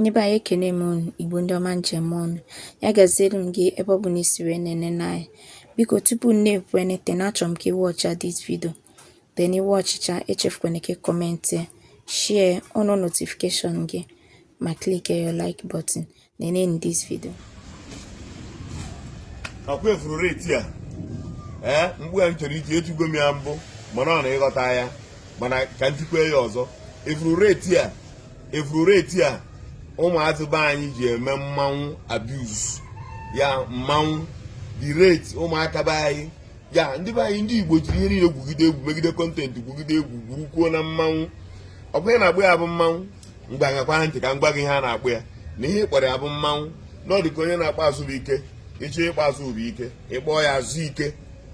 Nyeba ekene m unu, Igbo ndị ọma njem ọnụ. Ya gaziere m gị ebe ọ bụ na isi wee nene anyị. Biko tupu m na-ekwu anything, achọrọ m ka ị watch this video. Then ị watchcha, echefukwana ka kọmentị, share, on notification gị, ma click your like button. Nenenu this video. Akwa efuru rate a mgbe a chọrọ iji etugo m ya mbụ mana ọ na-ịghọta ya mana ka ntikwe ya ọzọ. Efuru rate a ụmụazị be anyị ji eme mmanwụ abuse ya, mmanwụ the rate ụmụaka be anyị ya, ndị be anyị ndị Igbo jiri ihe niile gwugide egwu megide kọntentị gwugide egwu gwurukwuo na mmanwụ. Ọkwa na-akpụ ya bụ mmanwụ mgbe agakwa ntị ka m gwa gị ihe a na-akpụ ya na ihe kpọrọ ya bụ mmanwụ. N'ọdị ka onye na-akpọ azụ bụ ike, ịchọ ịkpọ azụ bụ ike, ịkpọọ ya azụ ike,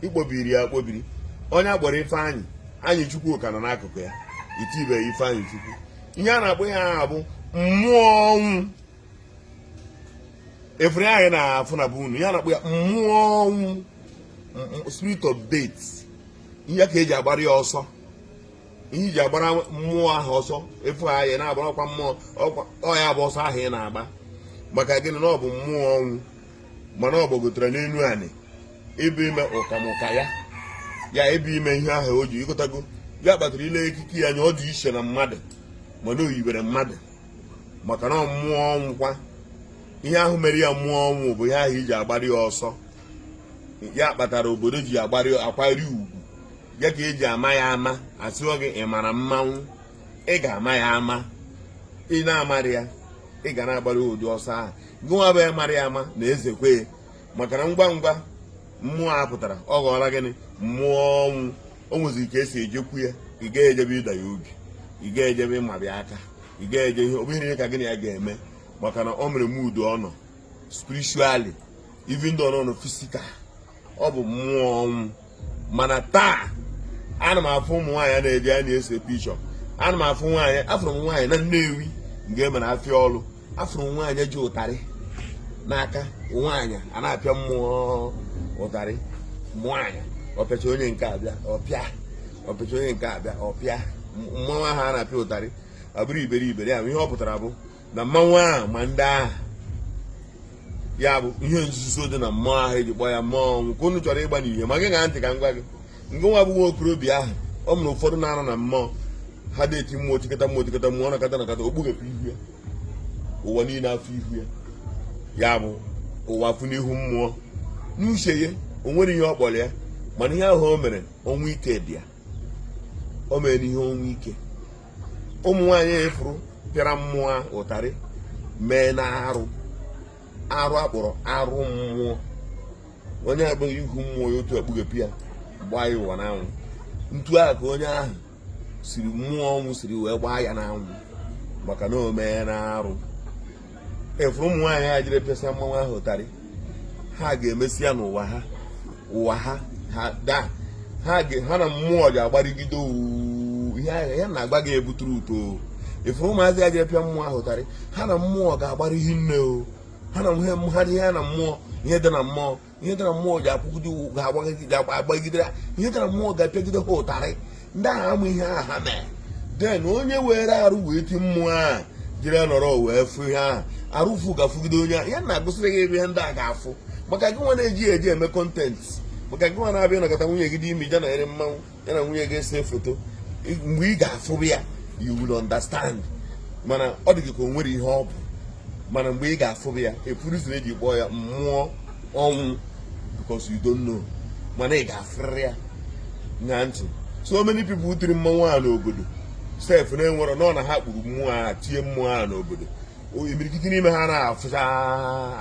ikpobiri ya akpobiri. Onye akpọrọ Ifeanyị, anyị Chukwu ka nọ n'akụkụ ya, itibeghị Ifeanyị Chukwu. Ihe a na-akpọ ya bụ mmụọ ọnwụ. Efere anyị na-afụ na bụ unu, ya na-akpọ ya mmụọ ọnwụ, spirit of death. Ihe ka eji agbara ya ọsọ, ihe iji agbara mmụọ ahụ ọsọ. Efu anyị na-agbarakwa mmụọ ọ ya bụ ọsọ ahụ ị na-agba maka gịnị? Na ọ bụ mmụọ ọnwụ, mana ọ gbagotere n'elu anị ebe ime ụkamụka ya ebe ime ihe ahụ o ji ịkọtago ya kpatara ile ekike ya anya ọ dị iche na mmadụ mana o yibere mmadụ maka na mmụọ ọnwụ kwa. Ihe ahụ mere ya mmụọ ọnwụ bụ ihe ahụ iji agbara ya ọsọ. Ya kpatara obodo ji akwari ugwu ya ka eji ama ya ama. Asịọ gị ị mara mmanwụ, ị ga-ama ya ama. Ị na-amarị ya, ị ga na-agbara ụdị ọsọ ahụ. Gụnwa bụ ya mara ya ama na ezekwe maka na ngwa ngwa mmụọ a pụtara ọ ghọọla gịnị? Mmụọ ọnwụ. O nwezi ka esi ejekwu ya. Ị ga-ejebe ịda ya obi, ị ga-ejebe ịmabịa aka, ị ga-eje ihe obihere ka gịnị ya ga-eme maka na o mere mudu ọ nọ spiritually, even though ọ nọ physical. Ọ bụ mmụọ ọnwụ. Mana taa ana m afụ ụmụ nwaanyị na-eje a na-ese pichọ. Ana m afụ nwaanyị, afụrụ m nwaanyị na Nnewi nke emere afịa ọrụ. Afụrụ m nwaanyị ji ụtarị n'aka. Nwaanyị a na-apịa mmụọ ụtarị. Nwaanyị ọpịacha onye nke abịa ọpịa, ọpịacha onye nke abịa ọpịa. Mmanwụ ahụ a na-apịa ụtarị abụrụ iberibe. Ya bụ ihe ọ pụtara bụ na mmanwụ ahụ ma ndị agha ya bụ ihe nzuzo dị na mmụọ ahụ eji kpọọ ya mmụọ ọnwụ. Ka unu chọrọ ịgba n'ihe ma gị gaa ntị ka m gwa gị. Nke nwa bụ nwa okorobịa ahụ ọ mụrụ ụfọdụ na-anọ na mmụọ ha na-eti mmụọ tikata mmụọ nakata okpughepụ ihu ya, ụwa niile afọ ihu ya. Ya bụ ụwa afụ n'ihu mmụọ. N'uche ya o nwere ihe ọ kpọrọ ya, mana ihe ahụ o mere ọnwụ ike dị ya. O mere n'ihe ọnwụ ike. Ụmụ nwaanyị efuru pịara mmụọ ụtarị mee na arụ akpọrọ arụ mmụọ. Onye abụghị ihu mmụọ ya otu akpughepụ ya gbaa ya ụwa n'anwụ. Ntu a ka onye ahụ siri mmụọ ọnwụ siri wee gbaa ya n'anwụ maka na o mee na arụ. Efuru ụmụ nwaanyị ha jiri pịasịa mmanwụ ahụ ụtarị, ha ga-emesi ya n'ụwa ha ha na mmụọ ji agbarigide ihe ya na-agba gị ebuturu uto. Efuru ụmụazị ya jiri pịa mmụọ ahụ ụtarị, ha na mmụọ ga-agbara ihe nne o. Ha na ihe na mmụọ, ihe dị na mmụọ, ihe dị na mmụọ ji agbagidere, ihe dị na mmụọ ga-apịagide ha ụtarị. Ndị ahụ amụ ihe ahụ ha mee. Den onye were arụ wee ti mmụọ a jiri nọrọ wee fụ ihe ahụ arụfu ga-afụgide onye ahụ. Ya na-agụsịrị gị ebe ihe ndị a ga-afụ maka gị nwa na-eji eji eme kọntentị, maka gị nwa na-abịa nọkọta nwunye gị dị ime ja na ere mmanwụ ya na nwunye gị ese foto. Mgbe ị ga-afụ ya you will understand. Mana ọ dị gị ka o nwere ihe ọ bụ, mana mgbe ị ga-afụ ya efuruzi eji kpọọ ya mmụọ ọnwụ because you don't know, mana ị ga-afụrịrị ya na ntị. So many people tiri mmanwụ a n'obodo sef na-enwere nọ na ha kpuru mmụọ a tie mmụọ a n'obodo. Imirikiti n'ime ha na-afụcha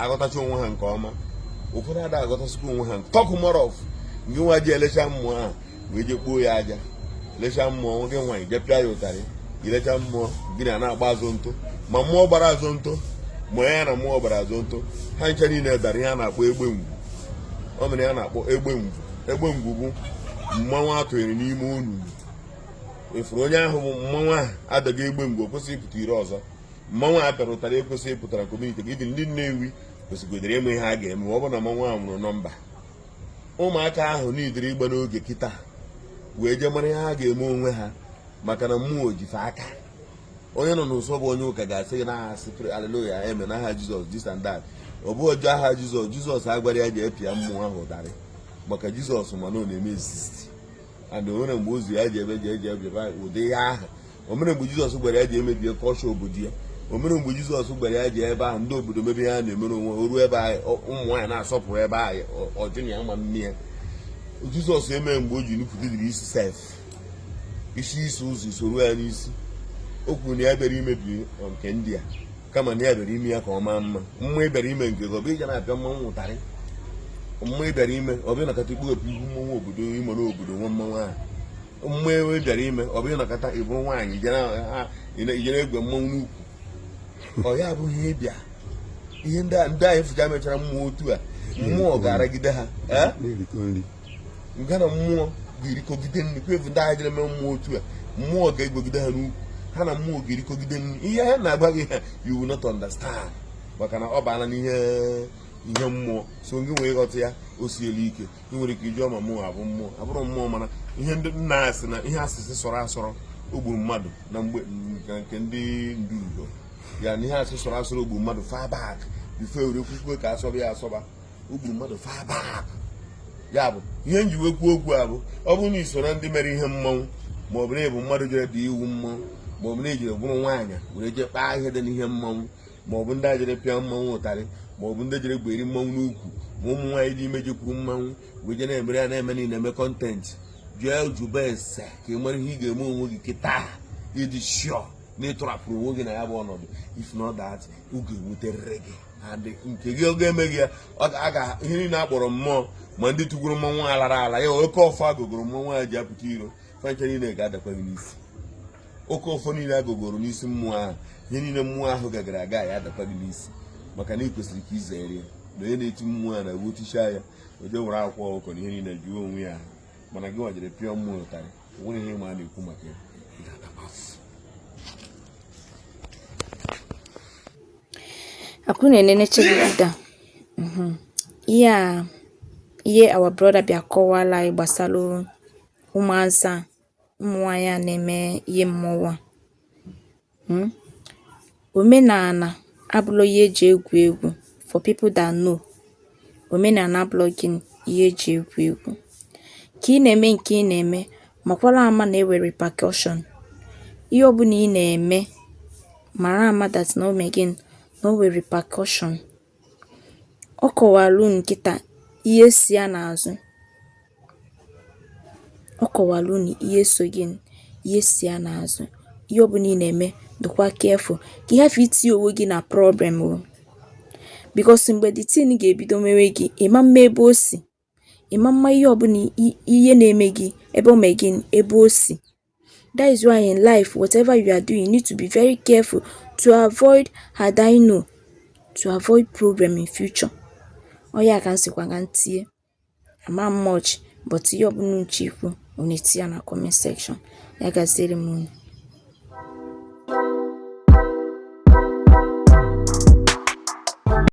aghọtacha onwe ha nke ọma. Ụfọdụ ada aghọtasịkwa onwe ha tọkụ mọrọf. Nke nwa ji elecha mmụọ a wee je kpuo ya aja, lecha mmụọ nwoke nwaanyị je pịa ya ụtarị, ilecha mmụọ gịnị a na-agba azụ ntụ. Ma mmụọ gbara azụ ntụ ma ya na mmụọ gbara azụ ntụ ha ncha niile dara ihe a na-akpọ egbe ngwu. O mere ya na-akpọ egbe ngwu. Egbe ngwu bụ mmanwụ atụnyere n'ime onu. Efuru onye ahụ bụ mmanwụ ahụ adaghị egbe ngwu o kwesịrị ịpụta ire ọzọ. Mmanwụ a pịara ụtarị ekwesịghị ịpụtara kọmuniti gị. Ndị Nnewi kwesịgodere ịma ihe ha ga-eme ma ọ bụ na mmanwụ ahụ nwụrụ nọmba. Ụmụaka ahụ niidere ịgba n'oge kịta wee jee mara ihe ha ga-eme onwe ha maka na mmụọ jife aka. onye nọ n'ụsọ bụ onye ụka ga-asị gị na-asị aleluya eme n'aha Jizọs this and that. Ọ bụ ọjọọ aha Jizọs agwara ya ji epịa mmụọ ahụ ụtarị maka Jizọs mana ọ na-eme exist and o nwere mgbe ozu ya ji ebe ji eji ebịaba ụdị ya aha. O mere mgbe Jizọs gwara ya ji emebie kọlchọ obodo ya. O mere mgbe Jizọs gwara ya ji ebe ahụ ndị obodo mebe ha na-emere onwe o ruo ebe ahụ ụmụ nwaanyị na-asọpụrụ ebe ahụ ọjụ ya ma mme ya. Jizọs emee mgbe o ji nupụtadiri isi sef isi ụzọ isoro ya n'isi. O kwuru na ya bịara imebi nke ndị a kama na ya bịara ime ya ka ọ maa mma. Mmụọ ị bịara ime nke gị ọ bụ ije na-apịa mmanwụ ụtarị. Mmụọ ị bịara ime ọ bụ ịnọkọta ikpughepụ ihu mmanwụ obodo ime n'obodo nwa mmanwụ ahụ. Mmụọ ị bịara ime ọ bụ ịnọkọta ịbụrụ nwaanyị ijere egwe mmanwụ n'ukwu. Ọ ya abụghị ihe ịbịa ihe ndị anyị fụcha mechara mmụọ otu a mmụọ ga-aragide ha nga na mmụọ ga-erikọgide nri kwevu ndị anyị jere mee mmụọ otu a mmụọ ga-egwegide ha n'ukwu ha na mmụọ ga-erikọgide nri. Ihe ha na-agba gị ha you will not understand maka na ọ baala n'ihe mmụọ so gị nwee ịghọta ya o siela ike. Ị nwere ike iji ọma mmụọ abụ mmụọ abụrụ mmụọ mana ihe ndị nna asị na ihe asịsị sọrọ asọrọ o gburu mmadụ na mgbe nke ndị ndurugo ya na ihe asị sọrọ asọrọ o gburu mmadụ far back bifo were kwukwe ka asọba ya asọba o gburu mmadụ far back. Ya bụ ihe njiwe kwuo okwu a bụ ọ bụrụ na isoro ndị mere ihe mmanwụ ma ọ bụ na ịbụ mmadụ jere dị iwu mmanwụ ma ọ bụ na ejire bụrụ nwaanyị were jee kpaa ihe dị n'ihe mmanwụ ma ọ bụ ndị a jere pịa mmanwụ ụtarị ma ọ bụ ndị jere gweri mmanwụ n'ukwu ma ụmụ nwaanyị dị ime jekwuru mmanwụ wee je na-emere ya na-eme niile eme kọntentị jụọ jụba ese ka ị mara ihe ị ga-eme onwe gị kịta ịdị shọ na ịtọrapụrụ onwe gị na ya bụ ọnọdụ. If not that oge enweterịrị gị adị nke gị oge eme gị ya ihe niile akpọrọ mmụọ ma ndị tụgoro mmanwụ alara ala ya oke ọfọ agogoro mmanwụ a ji apụta iro fancha niile ga-adakwa gị n'isi. Oke ọfọ niile agogoro n'isi mmụọ ahụ ihe niile mmụọ ahụ gagara aga ya adakwa gị n'isi maka na ị kwesịrị ka izere ya na onye na-eti mmụọ a na-egbu otichaa ya oje were akwụkwọ ọkụkọ na ihe niile jụọ onwe ya mana gị nwajere pịọ mmụọ ụtarị onwere ihe ma a na-ekwu maka ya. Akuna neneche gida. Ihe our brother bịa kọwala anyị gbasara ụmụazị ụmụ nwaanyị a na-eme ihe mmọnwụ a. Omenala abụrụ ihe eji egwu egwu. For people that know, omenala abụrụ gịnị ihe eji egwu egwu. Ka ị na-eme nke ị na-eme makwara ama na enwere repercussion. Ihe ọbụla ị na-eme mara ama that na o mee gịnị na o nwere repercussion. Ọ kọwara unu kịta ihe si ya n'azụ. Ọ kọwara unu ihe so gịnị ihe si ya n'azụ. Ihe ọbụla ị na-eme dịkwa careful ka ị hafụ itinye onwe gị na problem o. Because mgbe the thing ga-ebido mewe gị ịma mma ebe o si. Ịma mma ihe ọbụla ihe na-eme gị ebe o mee gịnị ebe o si. That is why in life, whatever you are doing, you need to be very careful to avoid to avoid problem in future. Ọ ya ka nsikwa ka ntie. Ama much, but ihe ọbụla uche ikwu, unu etinye na comment section. Ya gaziere m unu.